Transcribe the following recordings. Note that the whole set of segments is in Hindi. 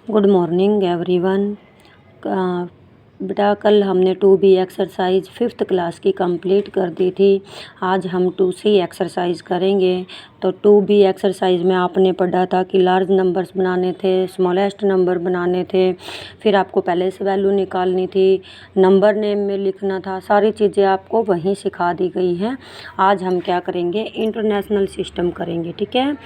Good morning everyone. बेटा कल हमने 2B एक्सरसाइज 5th क्लास की कंप्लीट कर दी थी। आज हम 2C एक्सरसाइज करेंगे। तो 2B एक्सरसाइज में आपने पढ़ा था कि लार्ज नंबर्स बनाने थे, स्मॉलेस्ट नंबर बनाने थे, फिर आपको पहले से वैल्यू निकालनी थी, नंबर नेम में लिखना था। सारी चीज़ें आपको वहीं सिखा दी गई हैं। आज हम क्या करेंगे, इंटरनेशनल सिस्टम करेंगे। ठीक है,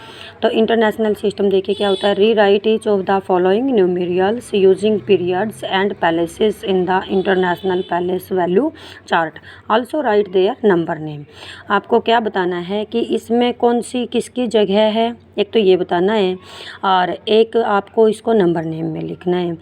तो इंटरनेशनल सिस्टम देखिए क्या होता है। Rewrite each of the following numerals using periods and places in the international place value chart, also write their number name. आपको क्या बताना है कि इसमें कौन सी किसकी जगह है, एक तो ये बताना है और एक आपको इसको नंबर नेम में लिखना है।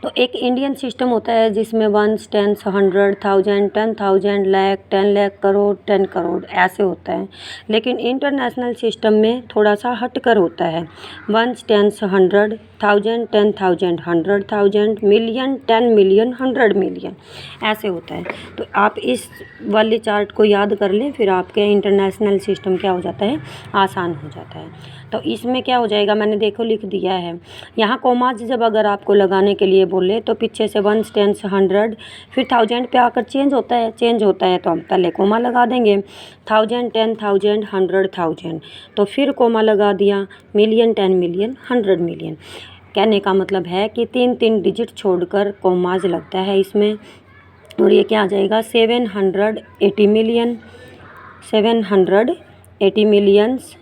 तो एक इंडियन सिस्टम होता है जिसमें 1, 10, 100, 1000, 10,000, लाख, 10 लाख, करोड़, 10 करोड़ ऐसे होता है। लेकिन इंटरनेशनल सिस्टम में थोड़ा सा हटकर होता है। 1, 10, 100, 1000, 10,000, 100,000, मिलियन, 10 मिलियन, 100 मिलियन ऐसे होता है। तो आप इस वाले चार्ट को याद कर लें, फिर आपके इंटरनेशनल सिस्टम क्या हो जाता है, आसान हो जाता है। तो इसमें क्या हो जाएगा, मैंने देखो लिख दिया है यहाँ कोमाज। जब अगर आपको लगाने के लिए बोले तो पीछे से 1, 10, 100 फिर 1000 पे आकर चेंज होता है तो हम पहले कोमा लगा देंगे। 1000, 10,000, 100,000 तो फिर कोमा लगा दिया। Million, 10 million, 100 million. कहने का मतलब है कि 3 डिजिट छोड़कर कोमाज लगता है इसमें। और ये क्या आ जाएगा, 780 मिलियन, 780 मिलियंस,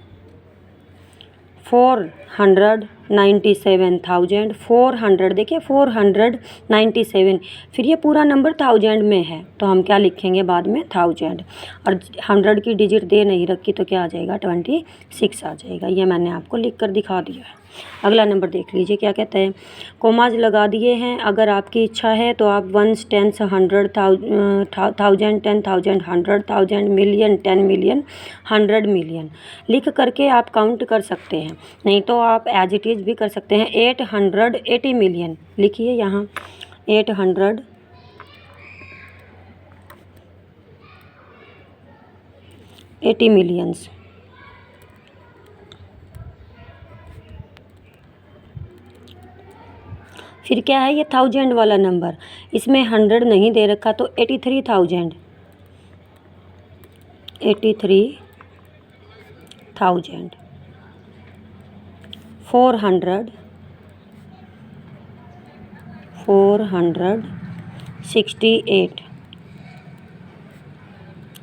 497,000, 400 देखिए 497। फिर ये पूरा नंबर 1000 में है तो हम क्या लिखेंगे बाद में 1000, और 100 की डिजिट दे नहीं रखी तो क्या आ जाएगा 26 आ जाएगा। ये मैंने आपको लिख कर दिखा दिया है। अगला नंबर देख लीजिए क्या कहता है। कोमाज लगा दिए हैं, अगर आपकी इच्छा है तो आप 1, 10, 100, 1000, 10,000, 100,000, मिलियन, 10 मिलियन, 100 मिलियन लिख करके आप काउंट कर सकते हैं। नहीं तो आप एज इट इज़ भी कर सकते हैं। 880 मिलियन लिखिए यहाँ, 880 मिलियंस। फिर क्या है ये 1000 वाला नंबर, इसमें 100 नहीं दे रखा तो 83,000, 83,000, 468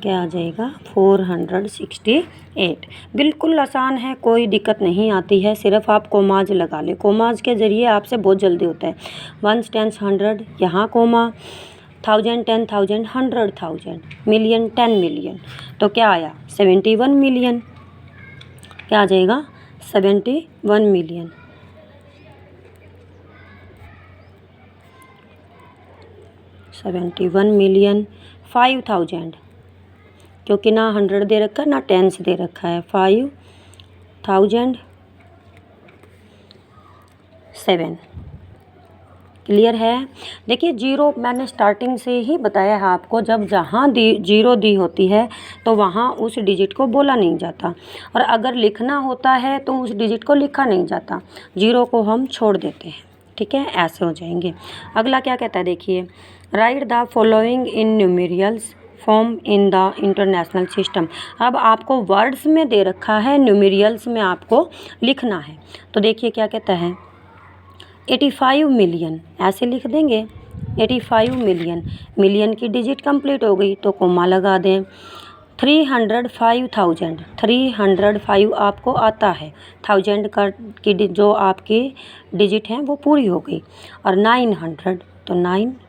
क्या आ जाएगा 468। बिल्कुल आसान है, कोई दिक्कत नहीं आती है, सिर्फ आप कोमाज लगा ले। कोमाज के ज़रिए आपसे बहुत जल्दी होता है। 1, 10, 100 यहाँ कोमा, 1000, 10,000, 100,000, मिलियन, 10 मिलियन तो क्या आया 71 मिलियन। क्या आ जाएगा 71 मिलियन। 71 मिलियन 5,000, क्योंकि ना 100 दे रखा है ना 10 दे रखा है। 5,007 क्लियर है। देखिए जीरो मैंने स्टार्टिंग से ही बताया है आपको, जब जहाँ जीरो दी होती है तो वहाँ उस डिजिट को बोला नहीं जाता, और अगर लिखना होता है तो उस डिजिट को लिखा नहीं जाता, जीरो को हम छोड़ देते हैं। ठीक है, ऐसे हो जाएंगे। अगला क्या कहता है देखिए, write the following in numerals form in the international system. अब आपको वर्ड्स में दे रखा है, न्यूमेरियल्स में आपको लिखना है। तो देखिए क्या कहता है, 85 मिलियन ऐसे लिख देंगे। 85 मिलियन, मिलियन की डिजिट कंप्लीट हो गई तो कोमा लगा दें। 305,000, 305 आपको आता है, 1000 का की जो आपकी डिजिट हैं वो पूरी हो गई। और 900 तो 900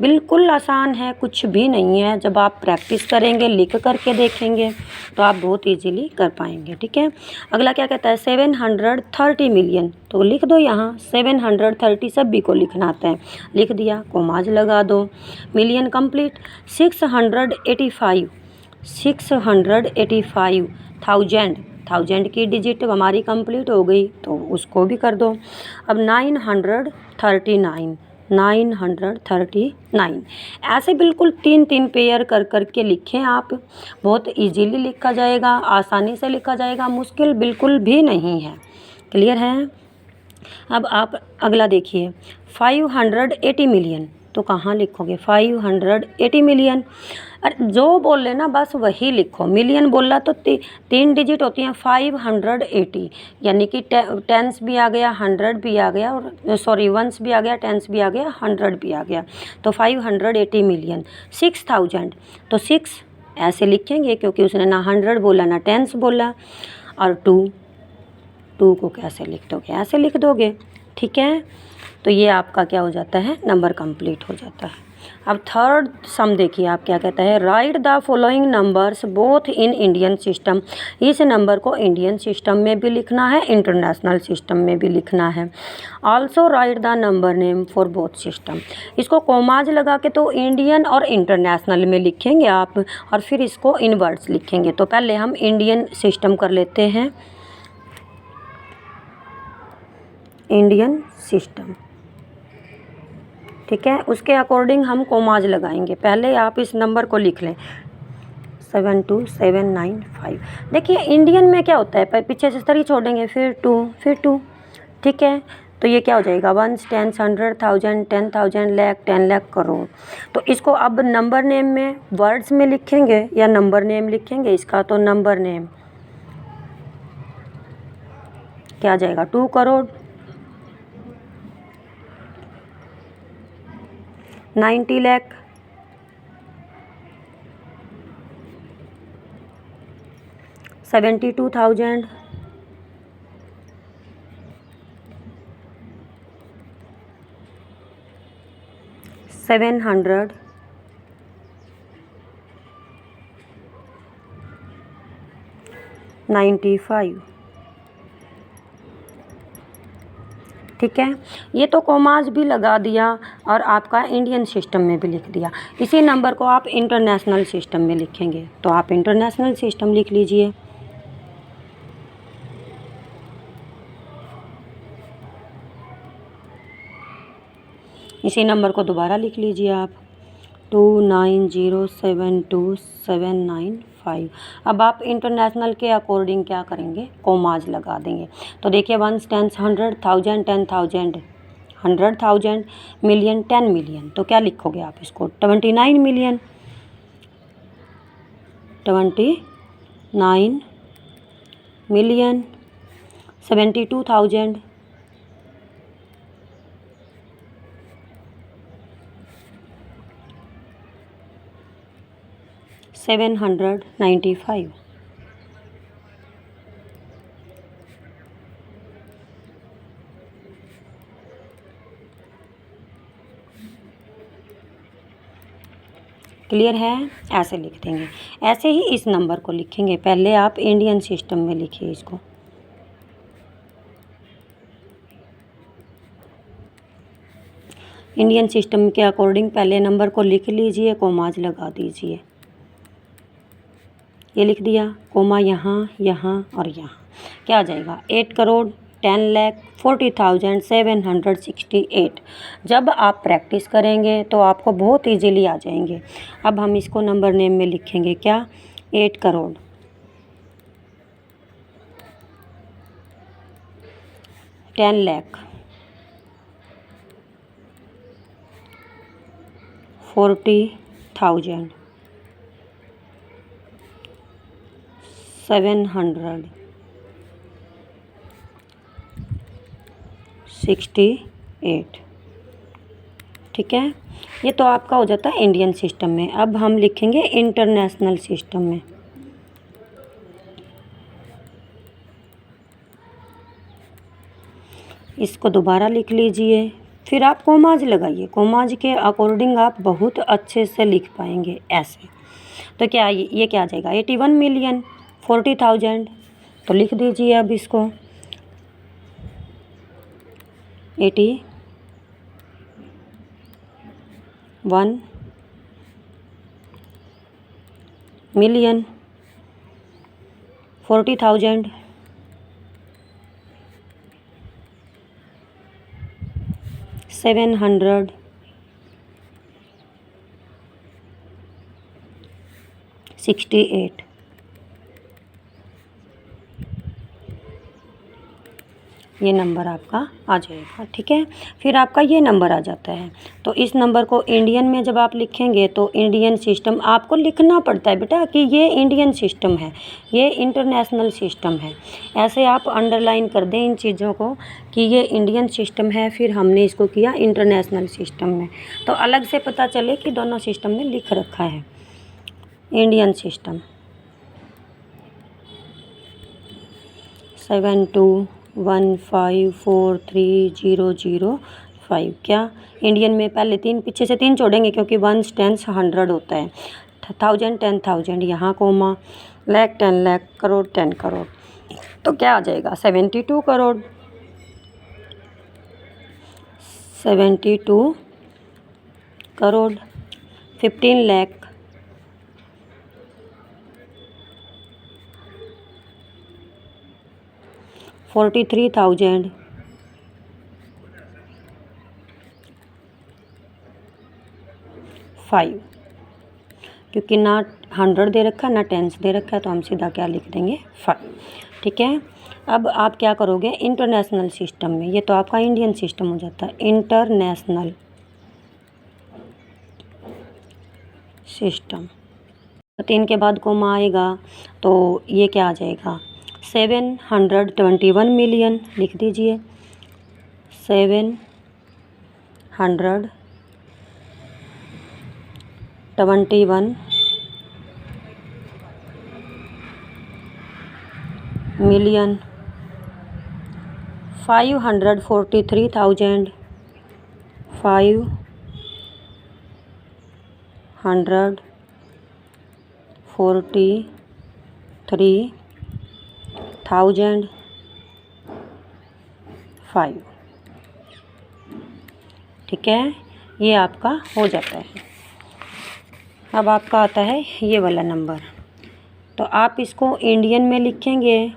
बिल्कुल आसान है, कुछ भी नहीं है। जब आप प्रैक्टिस करेंगे, लिख करके देखेंगे तो आप बहुत इजीली कर पाएंगे। ठीक है, अगला क्या कहता है, 730 मिलियन तो लिख दो यहाँ 730, सभी को लिखना आता है, लिख दिया, कोमाज लगा दो। Million complete. 685, 685,000, 1000 की डिजिट हमारी कंप्लीट हो गई तो उसको भी कर दो। अब 939, 939 ऐसे बिल्कुल 3 पेयर कर करके लिखें आप, बहुत इजीली लिखा जाएगा, आसानी से लिखा जाएगा, मुश्किल बिल्कुल भी नहीं है। क्लियर है। अब आप अगला देखिए 580 मिलियन, तो कहाँ लिखोगे 580 मिलियन। अरे जो बोल रहे ना बस वही लिखो, मिलियन बोला तो 3 डिजिट होती हैं 580, यानी कि टेंस भी आ गया, 100 भी आ गया, और सॉरी वंस भी आ गया, टेंस भी आ गया, 100 भी आ गया, तो 580 मिलियन। 6000, तो 6 ऐसे लिखेंगे क्योंकि उसने ना 100 बोला ना टेंस बोला। और 2 को कैसे लिख दोगे, ऐसे लिख दोगे, ठीक है। तो ये आपका क्या हो जाता है, नंबर कंप्लीट हो जाता है। अब थर्ड सम देखिए आप क्या कहता है, right the following numbers both in Indian system. इस नंबर को इंडियन सिस्टम में भी लिखना है, इंटरनेशनल सिस्टम में भी लिखना है। Also right the number name for both system. इसको कोमाज लगा के तो इंडियन और इंटरनेशनल में लिखेंगे आप, और फिर इसको इन वर्ड्स लिखेंगे। तो पहले हम इंडियन सिस्टम कर लेते हैं, इंडियन सिस्टम, ठीक है। उसके अकॉर्डिंग हम कोमाज लगाएंगे। पहले आप इस नंबर को लिख लें 72795। देखिए इंडियन में क्या होता है, पीछे से 3 छोड़ेंगे, फिर 2, ठीक है। तो ये क्या हो जाएगा, 1 10 100 1000 10,000 लाख 10 लाख करोड़। तो इसको अब नंबर नेम में वर्ड्स में लिखेंगे या नंबर नेम लिखेंगे इसका, तो नंबर नेम क्या आ जाएगा 2 करोड़ 90 लाख 72,000 700 95, ठीक है। ये तो कोमाज भी लगा दिया और आपका इंडियन सिस्टम में भी लिख दिया। इसी नंबर को आप इंटरनेशनल सिस्टम में लिखेंगे, तो आप इंटरनेशनल सिस्टम लिख लीजिए। इसी नंबर को दोबारा लिख लीजिए आप 290727995। अब आप इंटरनेशनल के अकॉर्डिंग क्या करेंगे, कोमाज लगा देंगे। तो देखिए 1 10 100 1000 10,000 100,000 मिलियन 10 मिलियन, तो क्या लिखोगे आप इसको 29 मिलियन 29 मिलियन 72,000 795। क्लियर है, ऐसे लिख देंगे। ऐसे ही इस नंबर को लिखेंगे, पहले आप इंडियन सिस्टम में लिखिए इसको, इंडियन सिस्टम के अकॉर्डिंग पहले नंबर को लिख लीजिए, कोमाज लगा दीजिए। ये लिख दिया, कोमा यहाँ यहाँ और यहाँ, क्या आ जाएगा 8 करोड़ 10,40,768। जब आप प्रैक्टिस करेंगे तो आपको बहुत इजीली आ जाएंगे। अब हम इसको नंबर नेम में लिखेंगे क्या, 8 करोड़ 10 लाख 40,768। ठीक है, ये तो आपका हो जाता है इंडियन सिस्टम में। अब हम लिखेंगे इंटरनेशनल सिस्टम में। इसको दोबारा लिख लीजिए, फिर आप कोमाज लगाइए, कोमाज के अकॉर्डिंग आप बहुत अच्छे से लिख पाएंगे ऐसे। तो क्या ये क्या आ जाएगा 81 मिलियन 40,000, तो लिख दीजिए अब इसको 81 मिलियन 40,000 768। ये नंबर आपका आ जाएगा। ठीक है, फिर आपका ये नंबर आ जाता है। तो इस नंबर को इंडियन में जब आप लिखेंगे तो इंडियन सिस्टम आपको लिखना पड़ता है बेटा कि ये इंडियन सिस्टम है, ये इंटरनेशनल सिस्टम है। ऐसे आप अंडरलाइन कर दें इन चीज़ों को कि ये इंडियन सिस्टम है, फिर हमने इसको किया इंटरनेशनल सिस्टम में, तो अलग से पता चले कि दोनों सिस्टम में लिख रखा है इंडियन सिस्टम। 7215430005 क्या इंडियन में पहले 3 पीछे से 3 छोड़ेंगे क्योंकि 1 10 100 होता है। 1000 10,000 यहाँ कोमा, लाख 10 लाख, करोड़ 10 करोड़, तो क्या आ जाएगा 72 करोड़। 72 करोड़। 15 लाख, 43,000, 5, क्योंकि ना 100 दे रखा है ना टेंस दे रखा है, तो हम सीधा क्या लिख देंगे 5। ठीक है, अब आप क्या करोगे इंटरनेशनल सिस्टम में, ये तो आपका इंडियन सिस्टम हो जाता है, इंटरनेशनल सिस्टम। 3 के बाद कोमा आएगा तो ये क्या आ जाएगा 721 मिलियन, लिख दीजिए 721 मिलियन। 543,000, 543,000 5। ठीक है, ये आपका हो जाता है। अब आपका आता है ये वाला नंबर, तो आप इसको इंडियन में लिखेंगे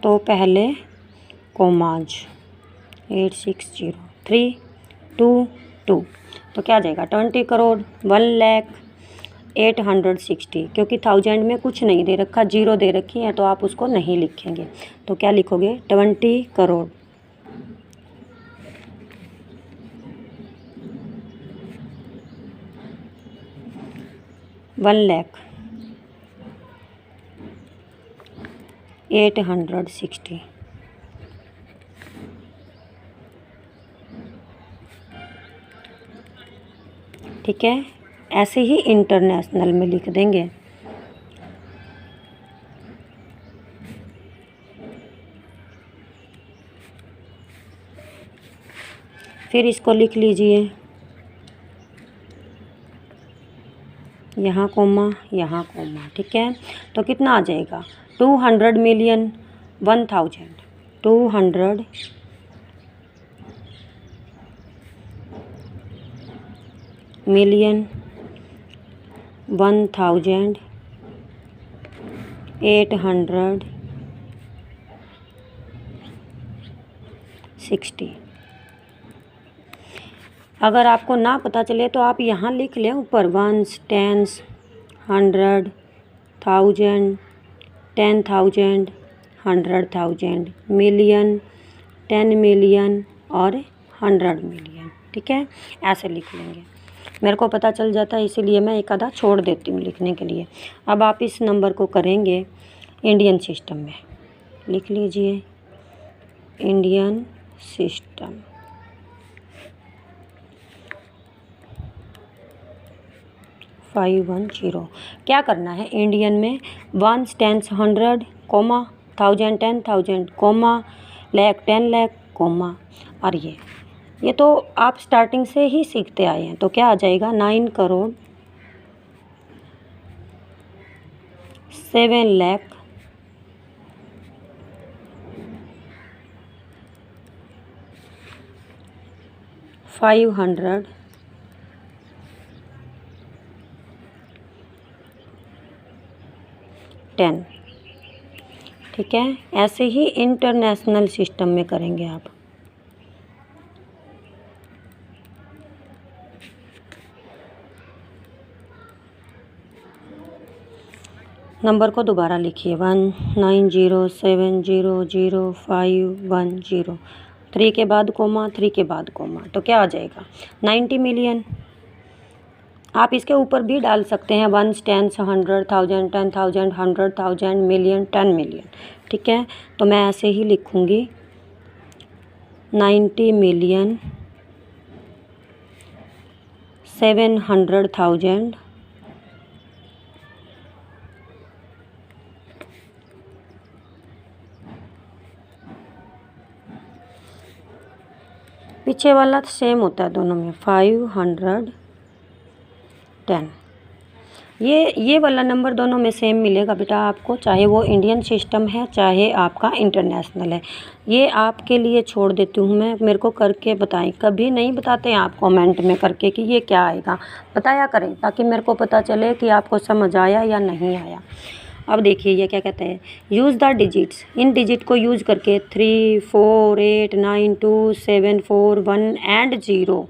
तो पहले कोमाज 860322, तो क्या आ जाएगा 20 करोड़, 1,08,60, क्योंकि 1000 में कुछ नहीं दे रखा, 0 दे रखी है, तो आप उसको नहीं लिखेंगे, तो क्या लिखोगे 20 करोड़। 1,08,60। ठीक है, ऐसे ही इंटरनेशनल में लिख देंगे। फिर इसको लिख लीजिए, यहाँ कोमा यहाँ कोमा। ठीक है, तो कितना आ जाएगा 200 मिलियन 1000, 200 मिलियन 1,860। अगर आपको ना पता चले तो आप यहाँ लिख लें ऊपर 1s 10s 100 1000 10,000 100,000 मिलियन 10 मिलियन और 100 मिलियन। ठीक है, ऐसे लिख लेंगे। मेरे को पता चल जाता है इसीलिए मैं एक आधा छोड़ देती हूँ लिखने के लिए। अब आप इस नंबर को करेंगे इंडियन सिस्टम में, लिख लीजिए इंडियन सिस्टम। क्या करना है इंडियन में 1s 10s 100 comma 1000 10,000 comma lakh 10 lakh comma, और ये तो आप स्टार्टिंग से ही सीखते आए हैं, तो क्या आ जाएगा 9 करोड़ 7 लाख 510। ठीक है, ऐसे ही इंटरनेशनल सिस्टम में करेंगे आप। नंबर को दोबारा लिखिए 1907000510। 3 के बाद कोमा, 3 के बाद कोमा, तो क्या आ जाएगा 90 मिलियन। आप इसके ऊपर भी डाल सकते हैं 1, 10, 100,000, 10,000, 100,000, मिलियन, 10 मिलियन। ठीक है, तो मैं ऐसे ही लिखूँगी 90 मिलियन 700,000 पीछे वाला सेम होता है दोनों में 510। ये वाला नंबर दोनों में सेम मिलेगा बेटा आपको, चाहे वो इंडियन सिस्टम है चाहे आपका इंटरनेशनल है। ये आपके लिए छोड़ देती हूँ मैं, मेरे को करके बताएं। कभी नहीं बताते हैं आप कमेंट में करके कि ये क्या आएगा, बताया करें ताकि मेरे को पता चले कि आपको समझ आया या नहीं आया। अब देखिए ये क्या कहते हैं, यूज़ द डिजिट्स। इन डिजिट को यूज़ करके 3, 4, 8, 9, 2, 7, 4, 1 and 0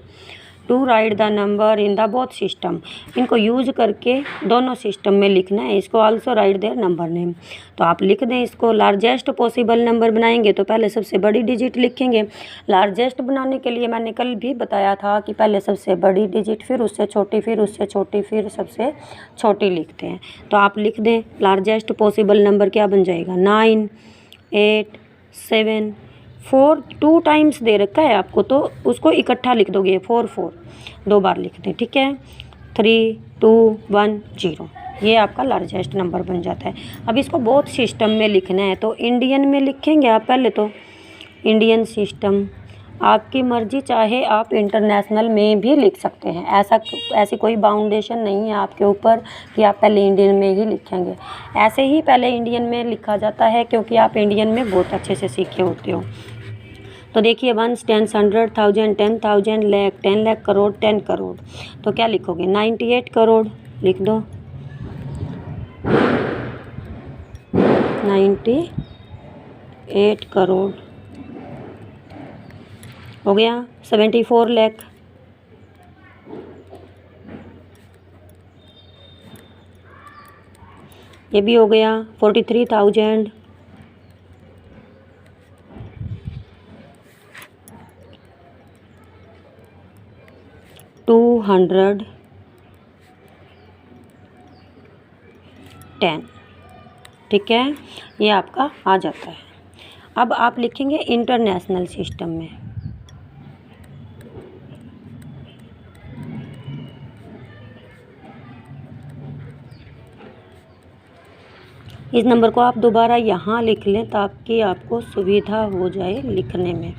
to write the number in the both system. इनको यूज करके दोनों सिस्टम में लिखना है। इसको also write their number name, तो आप लिख दें इसको। लार्जेस्ट पॉसिबल नंबर बनाएंगे तो पहले सबसे बड़ी डिजिट लिखेंगे। लार्जेस्ट बनाने के लिए मैंने कल भी बताया था कि पहले सबसे बड़ी डिजिट, फिर उससे छोटी, फिर उससे छोटी, फिर सबसे छोटी लिखते हैं। तो आप लिख दें लार्जेस्ट पॉसिबल नंबर क्या बन जाएगा 9, 8, 7, 4 2 टाइम्स दे रखा है आपको, तो उसको इकट्ठा लिख दोगे 4 4 2 बार लिख दें। ठीक है, 3, 2, 1, 0 ये आपका लार्जेस्ट नंबर बन जाता है। अब इसको बहुत सिस्टम में लिखना है, तो इंडियन में लिखेंगे आप पहले, तो इंडियन सिस्टम। आपकी मर्जी, चाहे आप इंटरनेशनल में भी लिख सकते हैं। ऐसी कोई बाउंडेशन नहीं है आपके ऊपर कि आप पहले इंडियन में ही लिखेंगे। ऐसे ही पहले इंडियन में लिखा जाता है क्योंकि आप इंडियन में बहुत अच्छे से सीखे होते हो। तो देखिए 1, 10, 100,000, 10,000, लाख, 10 लाख, करोड़, 10 करोड़। तो क्या लिखोगे 98 करोड़ लिख दो। 98 करोड़ हो गया। 74 लाख, ये भी हो गया। 43,000, 210। ठीक है, ये आपका आ जाता है। अब आप लिखेंगे इंटरनेशनल सिस्टम में। इस नंबर को आप दोबारा यहाँ लिख लें ताकि आपको सुविधा हो जाए लिखने में।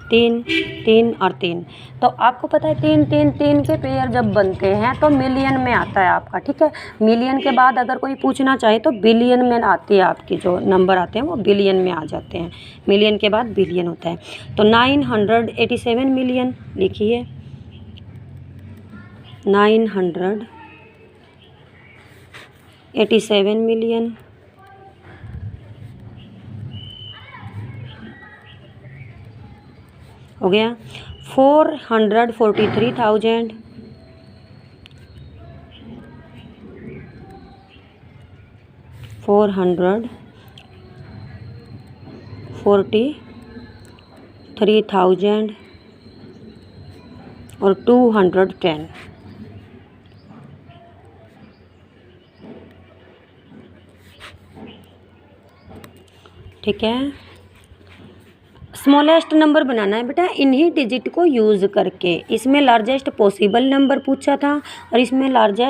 3, 3 और 3। तो आपको पता है 3, 3, 3 के पेयर जब बनते हैं तो मिलियन में आता है आपका। ठीक है, मिलियन के बाद अगर कोई पूछना चाहे तो बिलियन में आती है आपकी, जो नंबर आते हैं वो बिलियन में आ जाते हैं। मिलियन के बाद बिलियन होता है। तो 987 मिलियन लिखिए। 987 मिलियन हो गया। 443,000, 443,000 और 210। ठीक है, स्मॉलेस्ट नंबर बनाना है बेटा इन्हीं डिजिट को यूज़ करके। इसमें लार्जेस्ट पॉसिबल नंबर पूछा था और इसमें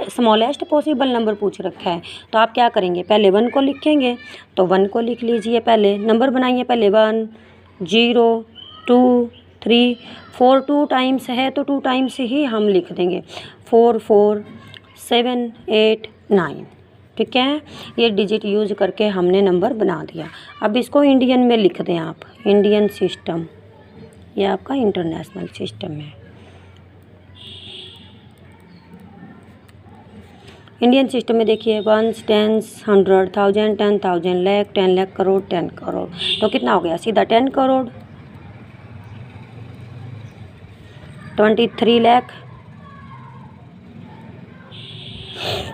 स्मॉलेस्ट पॉसिबल नंबर पूछ रखा है। तो आप क्या करेंगे, पहले 1 को लिखेंगे, तो 1 को लिख लीजिए। पहले नंबर बनाइए, पहले 1, 0, 2, 3, 4 2 टाइम्स है तो 2 टाइम्स ही हम लिख देंगे। 4 4 7 8 9। ठीक है, ये डिजिट यूज़ करके हमने नंबर बना दिया। अब इसको इंडियन में लिख दें आप, इंडियन सिस्टम। ये आपका इंटरनेशनल सिस्टम है। इंडियन सिस्टम में देखिए 1, 10, 100,000, 10,000, लाख, 10 लाख, करोड़, 10 करोड़। तो कितना हो गया सीधा 10 करोड़। 23 लाख, 23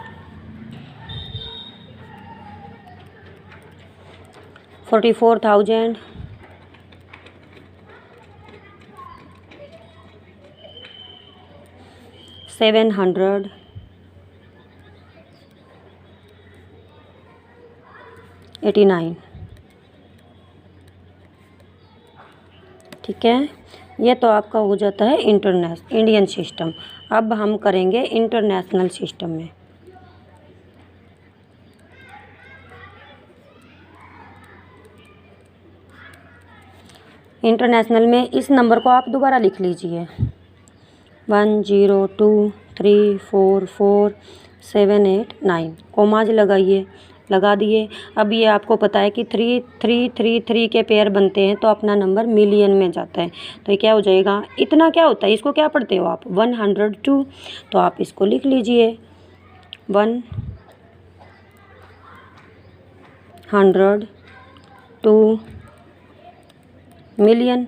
44,000 700 89। ठीक है, ये तो आपका हो जाता है इंडियन सिस्टम। अब हम करेंगे इंटरनेशनल सिस्टम में। इंटरनेशनल में इस नंबर को आप दोबारा लिख लीजिए 1023444789। कोमाज लगाइए, लगा दिए। अब ये आपको पता है कि 3333 के पेयर बनते हैं तो अपना नंबर मिलियन में जाता है। तो ये क्या हो जाएगा, इतना क्या होता है, इसको क्या पढ़ते हो आप 102, तो आप इसको लिख लीजिए 102 मिलियन।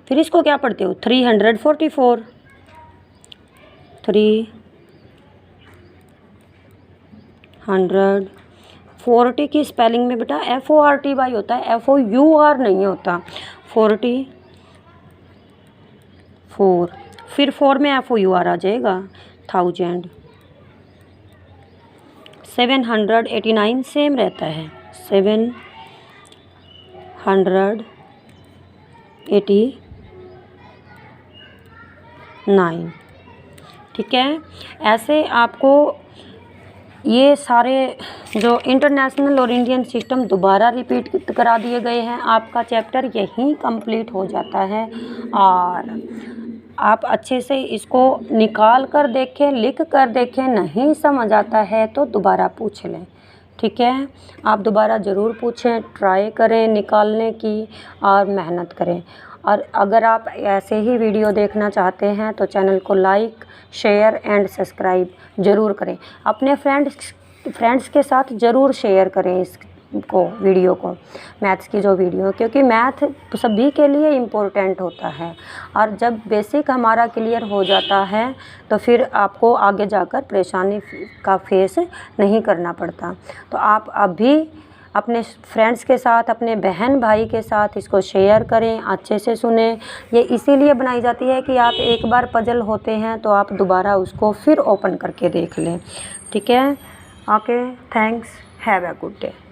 फिर इसको क्या पढ़ते हो 344, 340 की स्पेलिंग में बेटा FORTY होता है, FOUR नहीं होता। 44, फिर 4 में FOUR आ जाएगा 1000। 789 सेम रहता है 789। ठीक है, ऐसे आपको ये सारे जो इंटरनेशनल और इंडियन सिस्टम दोबारा रिपीट करा दिए गए हैं। आपका चैप्टर यहीं कंप्लीट हो जाता है और आप अच्छे से इसको निकाल कर देखें, लिख कर देखें। नहीं समझ आता है तो दोबारा पूछ लें। ठीक है, आप दोबारा ज़रूर पूछें, ट्राई करें निकालने की और मेहनत करें। और अगर आप ऐसे ही वीडियो देखना चाहते हैं तो चैनल को लाइक, शेयर एंड सब्सक्राइब ज़रूर करें। अपने फ्रेंड्स के साथ ज़रूर शेयर करें इसको, वीडियो को, मैथ्स की जो वीडियो, क्योंकि मैथ सभी के लिए इम्पोर्टेंट होता है। और जब बेसिक हमारा क्लियर हो जाता है तो फिर आपको आगे जाकर परेशानी का फेस नहीं करना पड़ता। तो आप अभी अपने फ्रेंड्स के साथ, अपने बहन भाई के साथ इसको शेयर करें, अच्छे से सुने। ये इसीलिए बनाई जाती है कि आप एक बार पजल होते हैं तो आप दोबारा उसको फिर ओपन करके देख लें। ठीक है, okay, thanks, have a good day.